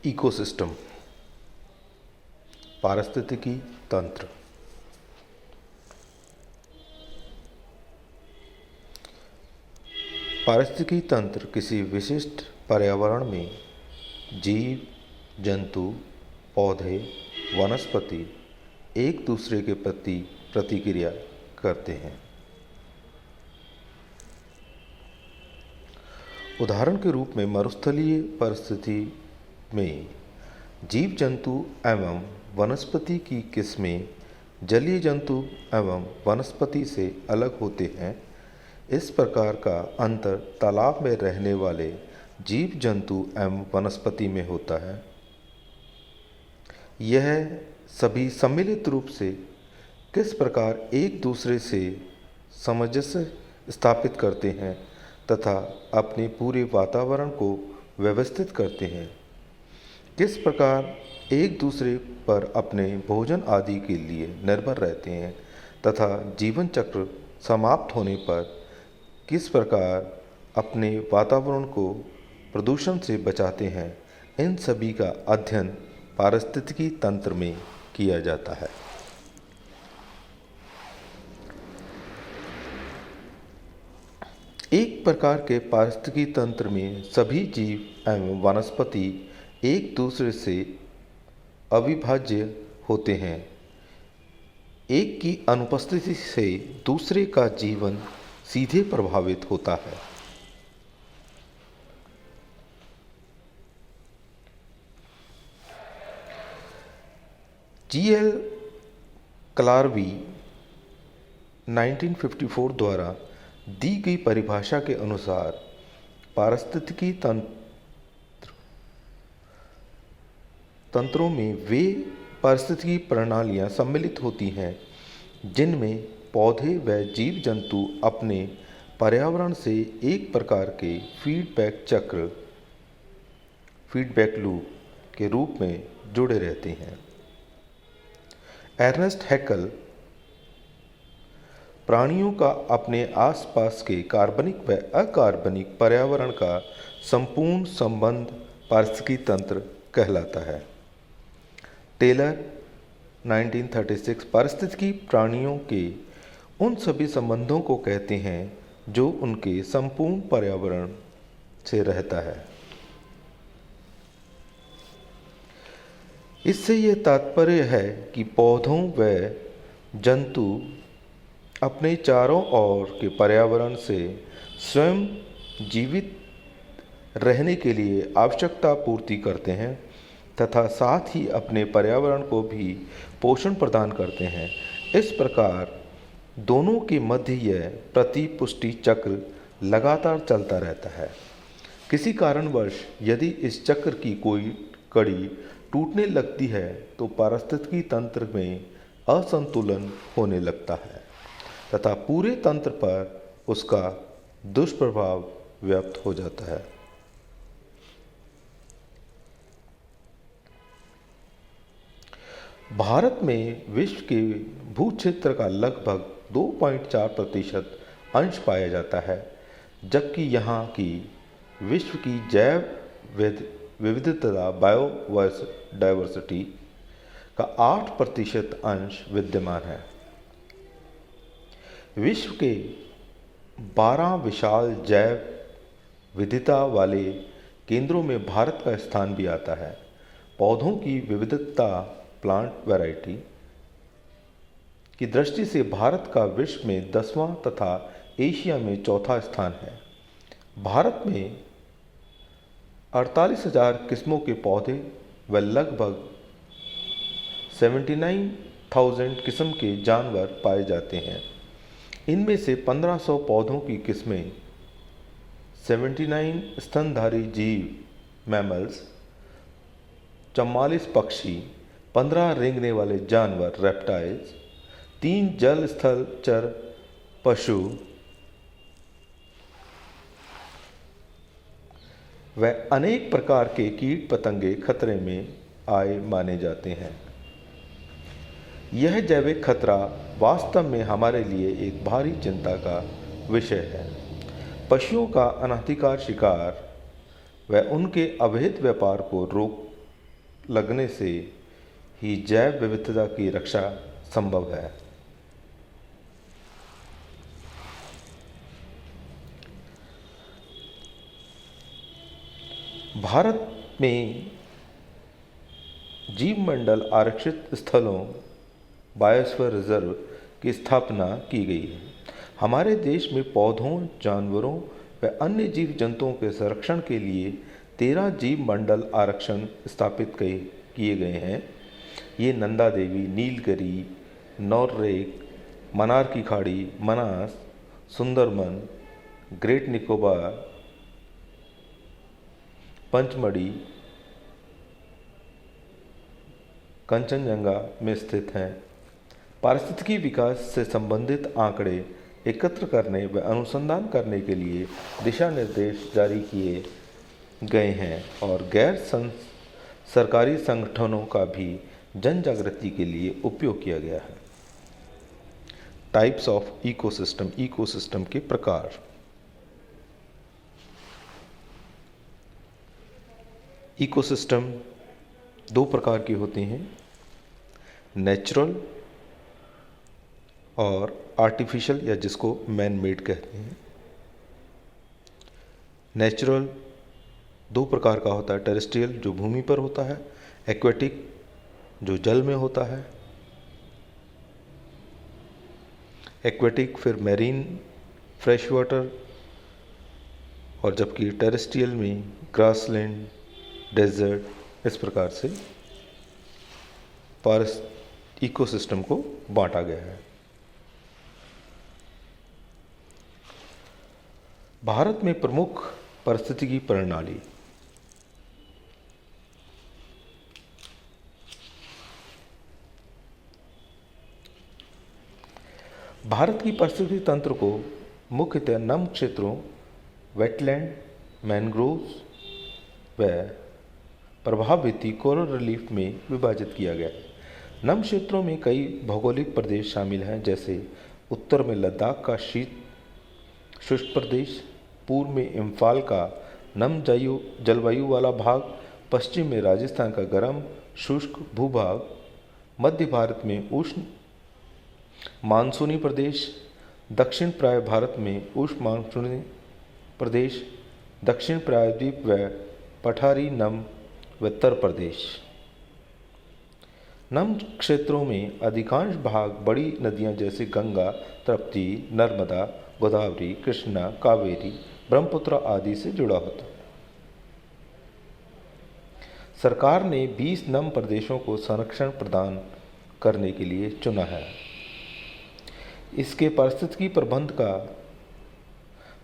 Ecosystem, पारिस्थितिकी तंत्र। पारिस्थितिकी तंत्र किसी विशिष्ट पर्यावरण में जीव, जंतु, पौधे, वनस्पति एक दूसरे के प्रति प्रतिक्रिया करते हैं। उदाहरण के रूप में मरुस्थलीय परिस्थिति में जीव जंतु एवं वनस्पति की किस्में जलीय जंतु एवं वनस्पति से अलग होते हैं। इस प्रकार का अंतर तालाब में रहने वाले जीव जंतु एवं वनस्पति में होता है। यह सभी सम्मिलित रूप से किस प्रकार एक दूसरे से सामंजस्य स्थापित करते हैं तथा अपने पूरे वातावरण को व्यवस्थित करते हैं, किस प्रकार एक दूसरे पर अपने भोजन आदि के लिए निर्भर रहते हैं तथा जीवन चक्र समाप्त होने पर किस प्रकार अपने वातावरण को प्रदूषण से बचाते हैं, इन सभी का अध्ययन पारिस्थितिकी तंत्र में किया जाता है। एक प्रकार के पारिस्थितिकी तंत्र में सभी जीव एवं वनस्पति एक दूसरे से अविभाज्य होते हैं। एक की अनुपस्थिति से दूसरे का जीवन सीधे प्रभावित होता है। G.L. क्लार्वी 1954 द्वारा दी गई परिभाषा के अनुसार पारिस्थितिकी तंत्रों में वे पारिस्थितिकी प्रणालियां सम्मिलित होती हैं जिनमें पौधे व जीव जंतु अपने पर्यावरण से एक प्रकार के फीडबैक लूप के रूप में जुड़े रहते हैं। अर्नेस्ट हैक्ल प्राणियों का अपने आसपास के कार्बनिक व अकार्बनिक पर्यावरण का संपूर्ण संबंध पारिस्थितिकी तंत्र कहलाता है। टेलर 1936 पारिस्थितिकी प्राणियों के उन सभी संबंधों को कहते हैं जो उनके संपूर्ण पर्यावरण से रहता है। इससे यह तात्पर्य है कि पौधों व जंतु अपने चारों ओर के पर्यावरण से स्वयं जीवित रहने के लिए आवश्यकता पूर्ति करते हैं तथा साथ ही अपने पर्यावरण को भी पोषण प्रदान करते हैं। इस प्रकार दोनों के मध्य यह प्रतिपुष्टि चक्र लगातार चलता रहता है। किसी कारणवश यदि इस चक्र की कोई कड़ी टूटने लगती है तो पारिस्थितिकी तंत्र में असंतुलन होने लगता है तथा पूरे तंत्र पर उसका दुष्प्रभाव व्याप्त हो जाता है। भारत में विश्व के भूक्षेत्र का लगभग 2.4% अंश पाया जाता है, जबकि यहाँ की विश्व की जैव विविधता बायोडायवर्सिटी का 8% अंश विद्यमान है। विश्व के 12 विशाल जैव विविधता वाले केंद्रों में भारत का स्थान भी आता है। पौधों की विविधता प्लांट वैरायटी की दृष्टि से भारत का विश्व में 10वां तथा एशिया में चौथा स्थान है। भारत में 48,000 किस्मों के पौधे व लगभग 79,000 किस्म के जानवर पाए जाते हैं। इनमें से 1500 पौधों की किस्में, 79 स्तनधारी जीव मैमल्स, 44 पक्षी, 15 रेंगने वाले जानवर रेप्टाइल्स, 3 जल स्थल चर पशु व अनेक प्रकार के कीट पतंगे खतरे में आए माने जाते हैं। यह जैविक खतरा वास्तव में हमारे लिए एक भारी चिंता का विषय है। पशुओं का अनधिकार शिकार व उनके अवैध व्यापार को लगने से ही जैव विविधता की रक्षा संभव है। भारत में जीव मंडल आरक्षित स्थलों बायोस्फीयर रिजर्व की स्थापना की गई है। हमारे देश में पौधों, जानवरों व अन्य जीव जंतुओं के संरक्षण के लिए 13 जीव मंडल आरक्षण स्थापित किए गए हैं। ये नंदा देवी, नीलगिरी, नौरेक, मन्नार की खाड़ी, मनास, सुंदरबन, ग्रेट निकोबार, पंचमढ़ी, कंचनजंगा में स्थित हैं। पारिस्थितिकी विकास से संबंधित आंकड़े एकत्र करने व अनुसंधान करने के लिए दिशा निर्देश जारी किए गए हैं और गैर सरकारी संगठनों का भी जन जागृति के लिए उपयोग किया गया है। टाइप्स ऑफ इकोसिस्टम, इकोसिस्टम के प्रकार। इकोसिस्टम दो प्रकार की होती हैं, नेचुरल और आर्टिफिशियल, या जिसको मैन मेड कहते हैं। नेचुरल दो प्रकार का होता है, टेरेस्ट्रियल जो भूमि पर होता है, एक्वेटिक जो जल में होता है। एक्वेटिक फिर मैरीन, फ्रेश वाटर, और जबकि टेरेस्ट्रियल में ग्रासलैंड, डेजर्ट, इस प्रकार से इकोसिस्टम को बांटा गया है। भारत में प्रमुख पारिस्थितिकी प्रणाली। भारत की पारिस्थितिकी तंत्र को मुख्यतः नम क्षेत्रों, वेटलैंड, मैंग्रोव्स व प्रभावित कोरल रिलीफ में विभाजित किया गया है। नम क्षेत्रों में कई भौगोलिक प्रदेश शामिल हैं, जैसे उत्तर में लद्दाख का शुष्क प्रदेश, पूर्व में इम्फाल का नम जलवायु वाला भाग, पश्चिम में राजस्थान का गर्म शुष्क भूभाग, मध्य भारत में उष्ण मानसूनी प्रदेश, दक्षिण प्राय भारत में उष्ण मानसूनी प्रदेश, दक्षिण प्रायद्वीप व पठारी नम व उत्तर प्रदेश। नम क्षेत्रों में अधिकांश भाग बड़ी नदियां जैसे गंगा, तप्ती, नर्मदा, गोदावरी, कृष्णा, कावेरी, ब्रह्मपुत्र आदि से जुड़ा होता है। सरकार ने 20 नम प्रदेशों को संरक्षण प्रदान करने के लिए चुना है। इसके पारिस्थितिकी प्रबंध का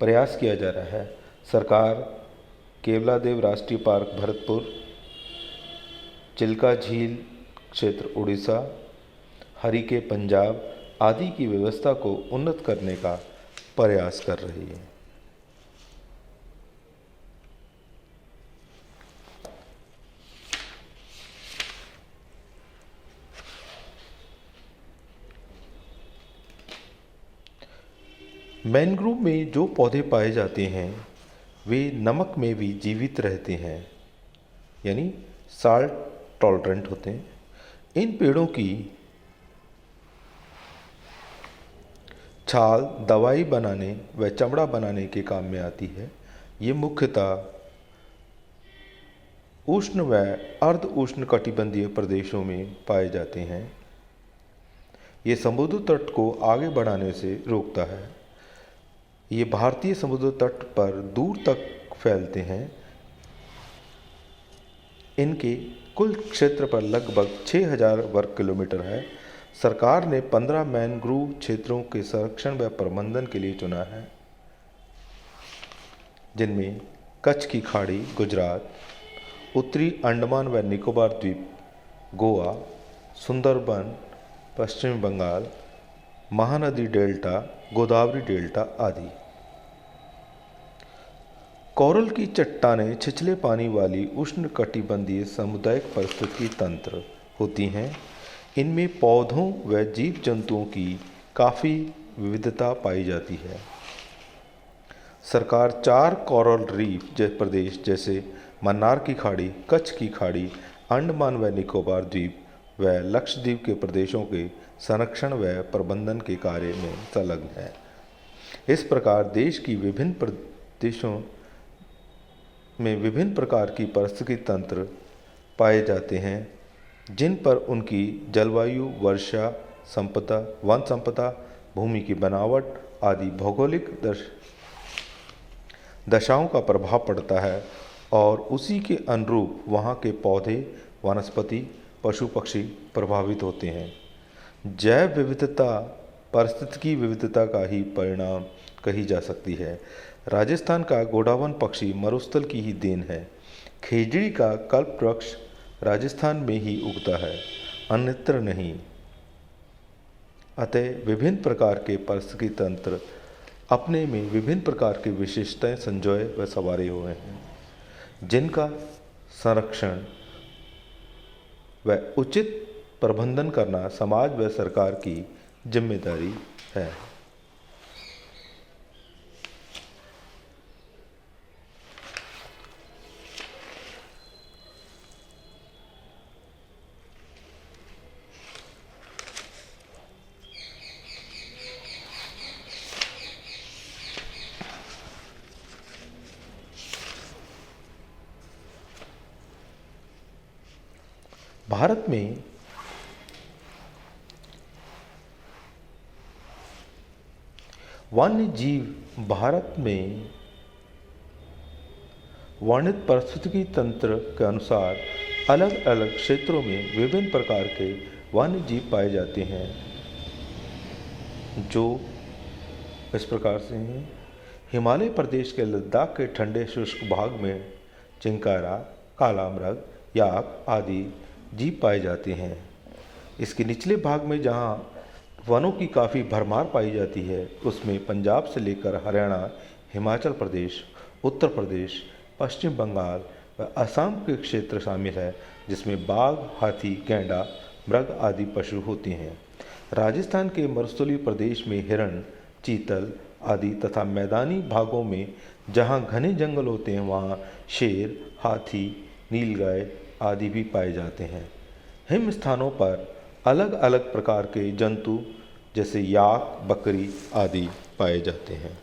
प्रयास किया जा रहा है। सरकार केवलादेव राष्ट्रीय पार्क भरतपुर, चिल्का झील क्षेत्र उड़ीसा, हरिके पंजाब आदि की व्यवस्था को उन्नत करने का प्रयास कर रही है। मैंग्रोव में जो पौधे पाए जाते हैं वे नमक में भी जीवित रहते हैं, यानी साल्ट टॉलरेंट होते हैं। इन पेड़ों की छाल दवाई बनाने व चमड़ा बनाने के काम में आती है। ये मुख्यतः उष्ण व अर्ध उष्ण कटिबंधीय प्रदेशों में पाए जाते हैं। ये समुद्र तट को आगे बढ़ाने से रोकता है। ये भारतीय समुद्र तट पर दूर तक फैलते हैं। इनके कुल क्षेत्र पर लगभग 6000 वर्ग किलोमीटर है। सरकार ने 15 मैनग्रोव क्षेत्रों के संरक्षण व प्रबंधन के लिए चुना है, जिनमें कच्छ की खाड़ी गुजरात, उत्तरी अंडमान व निकोबार द्वीप गोवा, सुंदरबन पश्चिम बंगाल, महानदी डेल्टा, गोदावरी डेल्टा आदि। कोरल की चट्टानें छिछले पानी वाली उष्णकटिबंधीय सामुदायिक पारिस्थितिकी तंत्र होती हैं। इनमें पौधों व जीव जंतुओं की काफ़ी विविधता पाई जाती है। सरकार 4 कोरल रीफ प्रदेश जैसे मन्नार की खाड़ी, कच्छ की खाड़ी अंडमान व निकोबार द्वीप व लक्षद्वीप के प्रदेशों के संरक्षण व प्रबंधन के कार्य में संलग्न है। इस प्रकार देश की विभिन्न प्रदेशों में विभिन्न प्रकार की पारिस्थितिकी तंत्र पाए जाते हैं, जिन पर उनकी जलवायु, वर्षा संपदा, वन संपदा, भूमि की बनावट आदि भौगोलिक दशाओं का प्रभाव पड़ता है और उसी के अनुरूप वहाँ के पौधे, वनस्पति, पशु पक्षी प्रभावित होते हैं। जैव विविधता पारिस्थितिकी विविधता का ही परिणाम कही जा सकती है। राजस्थान का गोडावन पक्षी मरुस्थल की ही देन है। खेजड़ी का कल्प वृक्ष राजस्थान में ही उगता है, अन्यत्र नहीं। अतः विभिन्न प्रकार के पारिस्थितिकी तंत्र अपने में विभिन्न प्रकार की विशेषताएं संजोए व संवारे हुए हैं, जिनका संरक्षण व उचित प्रबंधन करना समाज व सरकार की जिम्मेदारी है। भारत में वन्य जीव भारत में वर्णित पारिस्थितिकी तंत्र के अनुसार अलग अलग क्षेत्रों में विभिन्न प्रकार के वन्य जीव पाए जाते हैं, जो इस प्रकार से हैं। हिमालय प्रदेश के लद्दाख के ठंडे शुष्क भाग में चिंकारा, काला मृग, याक आदि जीव पाए जाते हैं। इसके निचले भाग में जहाँ वनों की काफ़ी भरमार पाई जाती है, उसमें पंजाब से लेकर हरियाणा, हिमाचल प्रदेश, उत्तर प्रदेश, पश्चिम बंगाल व असम के क्षेत्र शामिल है, जिसमें बाघ, हाथी, गैंडा, मृग आदि पशु होते हैं। राजस्थान के मरुस्थलीय प्रदेश में हिरण, चीतल आदि तथा मैदानी भागों में जहाँ घने जंगल होते हैं, वहाँ शेर, हाथी, नीलगाय आदि भी पाए जाते हैं। हिम स्थानों पर अलग अलग प्रकार के जंतु जैसे याक, बकरी आदि पाए जाते हैं।